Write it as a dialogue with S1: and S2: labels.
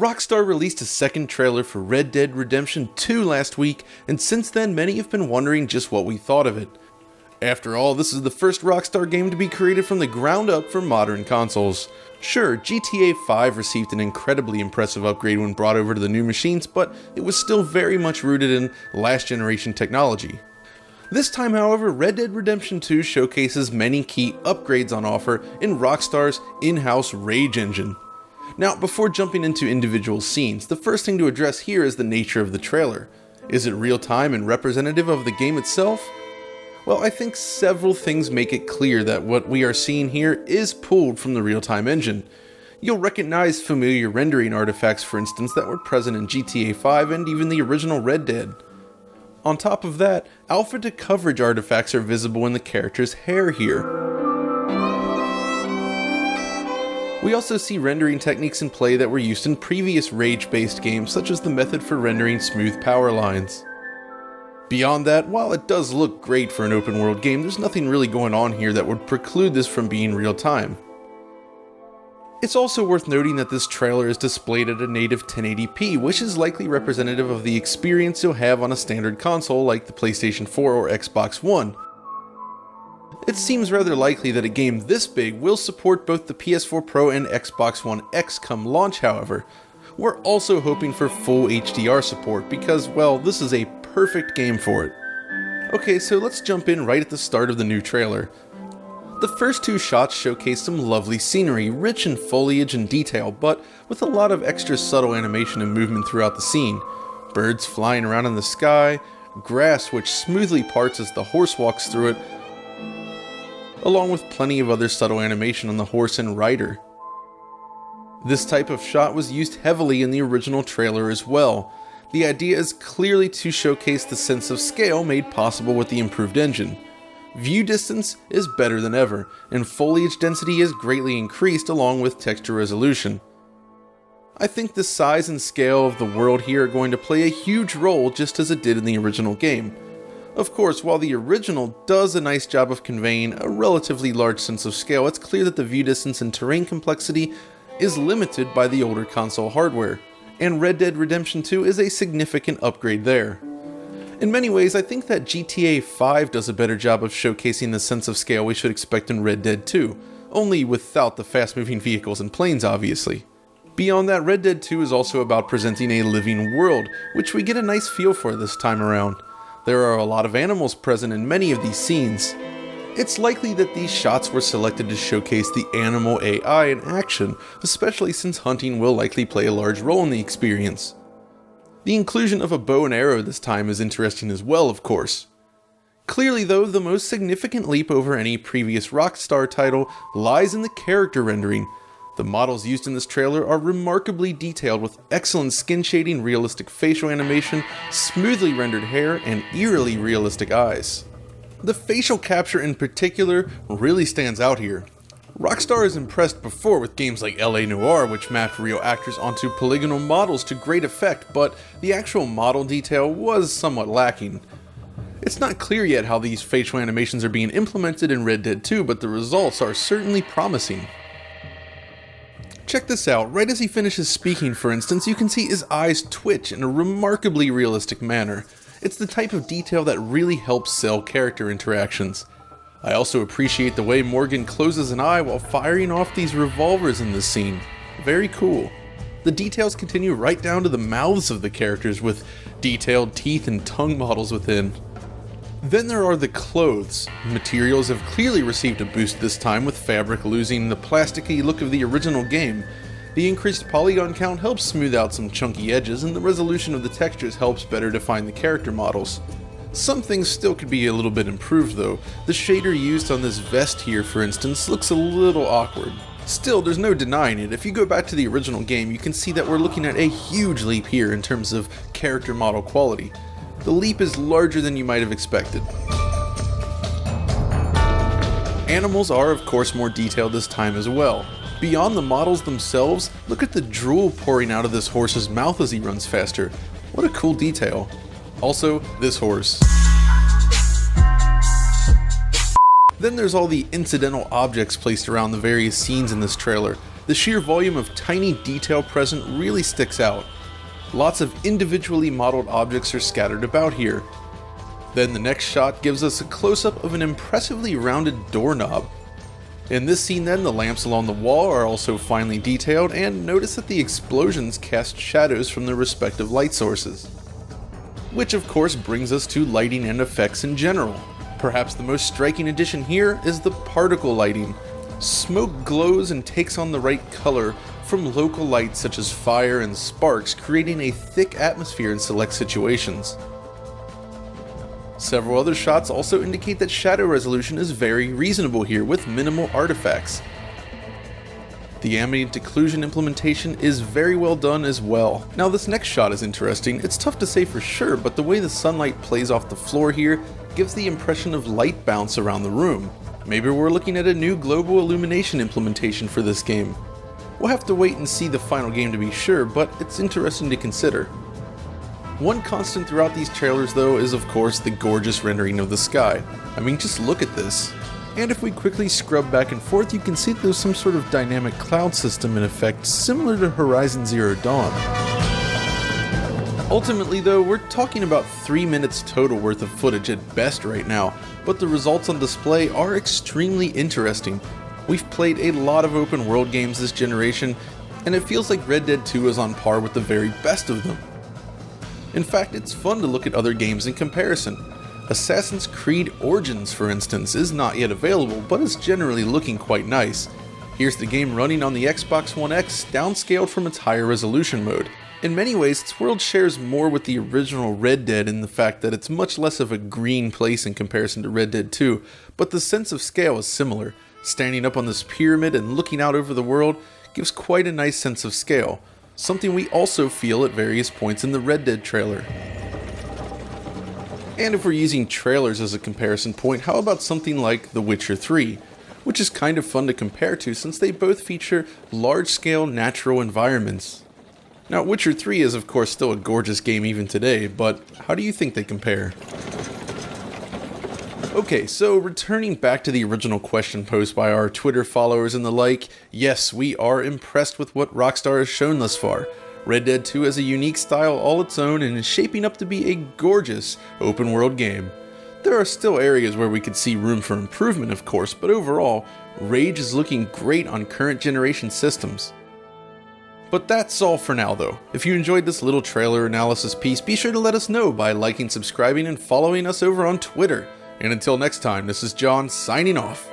S1: Rockstar released a second trailer for Red Dead Redemption 2 last week, and since then many have been wondering just what we thought of it. After all, this is the first Rockstar game to be created from the ground up for modern consoles. Sure, GTA 5 received an incredibly impressive upgrade when brought over to the new machines, but it was still very much rooted in last generation technology. This time, however, Red Dead Redemption 2 showcases many key upgrades on offer in Rockstar's in-house Rage engine. Now, before jumping into individual scenes, the first thing to address here is the nature of the trailer. Is it real-time and representative of the game itself? Well, I think several things make it clear that what we are seeing here is pulled from the real-time engine. You'll recognize familiar rendering artifacts, for instance, that were present in GTA 5 and even the original Red Dead. On top of that, alpha to coverage artifacts are visible in the character's hair here. We also see rendering techniques in play that were used in previous Rage-based games, such as the method for rendering smooth power lines. Beyond that, while it does look great for an open world game, there's nothing really going on here that would preclude this from being real time. It's also worth noting that this trailer is displayed at a native 1080p, which is likely representative of the experience you'll have on a standard console like the PlayStation 4 or Xbox One. It seems rather likely that a game this big will support both the PS4 Pro and Xbox One X come launch, however. We're also hoping for full HDR support because, well, this is a perfect game for it. Okay, so let's jump in right at the start of the new trailer. The first two shots showcase some lovely scenery, rich in foliage and detail, but with a lot of extra subtle animation and movement throughout the scene. Birds flying around in the sky, grass which smoothly parts as the horse walks through it, along with plenty of other subtle animation on the horse and rider. This type of shot was used heavily in the original trailer as well. The idea is clearly to showcase the sense of scale made possible with the improved engine. View distance is better than ever, and foliage density is greatly increased along with texture resolution. I think the size and scale of the world here are going to play a huge role just as it did in the original game. Of course, while the original does a nice job of conveying a relatively large sense of scale, it's clear that the view distance and terrain complexity is limited by the older console hardware, and Red Dead Redemption 2 is a significant upgrade there. In many ways, I think that GTA 5 does a better job of showcasing the sense of scale we should expect in Red Dead 2, only without the fast-moving vehicles and planes, obviously. Beyond that, Red Dead 2 is also about presenting a living world, which we get a nice feel for this time around. There are a lot of animals present in many of these scenes. It's likely that these shots were selected to showcase the animal AI in action, especially since hunting will likely play a large role in the experience. The inclusion of a bow and arrow this time is interesting as well, of course. Clearly though, the most significant leap over any previous Rockstar title lies in the character rendering. The models used in this trailer are remarkably detailed with excellent skin shading, realistic facial animation, smoothly rendered hair, and eerily realistic eyes. The facial capture in particular really stands out here. Rockstar has impressed before with games like LA Noire, which mapped real actors onto polygonal models to great effect, but the actual model detail was somewhat lacking. It's not clear yet how these facial animations are being implemented in Red Dead 2, but the results are certainly promising. Check this out, right as he finishes speaking, for instance, you can see his eyes twitch in a remarkably realistic manner. It's the type of detail that really helps sell character interactions. I also appreciate the way Morgan closes an eye while firing off these revolvers in this scene. Very cool. The details continue right down to the mouths of the characters with detailed teeth and tongue models within. Then there are the clothes. Materials have clearly received a boost this time, with fabric losing the plasticky look of the original game. The increased polygon count helps smooth out some chunky edges, and the resolution of the textures helps better define the character models. Some things still could be a little bit improved though. The shader used on this vest here, for instance, looks a little awkward. Still, there's no denying it. If you go back to the original game, you can see that we're looking at a huge leap here in terms of character model quality. The leap is larger than you might have expected. Animals are of course more detailed this time as well. Beyond the models themselves, look at the drool pouring out of this horse's mouth as he runs faster. What a cool detail. Also, this horse. Then there's all the incidental objects placed around the various scenes in this trailer. The sheer volume of tiny detail present really sticks out. Lots of individually modeled objects are scattered about here. Then the next shot gives us a close-up of an impressively rounded doorknob. In this scene then, the lamps along the wall are also finely detailed, and notice that the explosions cast shadows from their respective light sources. Which of course brings us to lighting and effects in general. Perhaps the most striking addition here is the particle lighting. Smoke glows and takes on the right color from local lights such as fire and sparks, creating a thick atmosphere in select situations. Several other shots also indicate that shadow resolution is very reasonable here with minimal artifacts. The ambient occlusion implementation is very well done as well. Now this next shot is interesting. It's tough to say for sure, but the way the sunlight plays off the floor here gives the impression of light bounce around the room. Maybe we're looking at a new global illumination implementation for this game. We'll have to wait and see the final game to be sure, but it's interesting to consider. One constant throughout these trailers though is of course the gorgeous rendering of the sky. I mean, just look at this. And if we quickly scrub back and forth, you can see that there's some sort of dynamic cloud system in effect similar to Horizon Zero Dawn. Ultimately though, we're talking about 3 minutes total worth of footage at best right now, but the results on display are extremely interesting. We've played a lot of open world games this generation, and it feels like Red Dead 2 is on par with the very best of them. In fact, it's fun to look at other games in comparison. Assassin's Creed Origins, for instance, is not yet available, but is generally looking quite nice. Here's the game running on the Xbox One X, downscaled from its higher resolution mode. In many ways, its world shares more with the original Red Dead in the fact that it's much less of a green place in comparison to Red Dead 2, but the sense of scale is similar. Standing up on this pyramid and looking out over the world gives quite a nice sense of scale, something we also feel at various points in the Red Dead trailer. And if we're using trailers as a comparison point, how about something like The Witcher 3, which is kind of fun to compare to since they both feature large-scale natural environments. Now, Witcher 3 is of course still a gorgeous game even today, but how do you think they compare? Okay, so returning back to the original question posed by our Twitter followers and the like, yes, we are impressed with what Rockstar has shown thus far. Red Dead 2 has a unique style all its own and is shaping up to be a gorgeous open world game. There are still areas where we could see room for improvement, of course, but overall, Rage is looking great on current generation systems. But that's all for now though. If you enjoyed this little trailer analysis piece, be sure to let us know by liking, subscribing, and following us over on Twitter. And until next time, this is John signing off.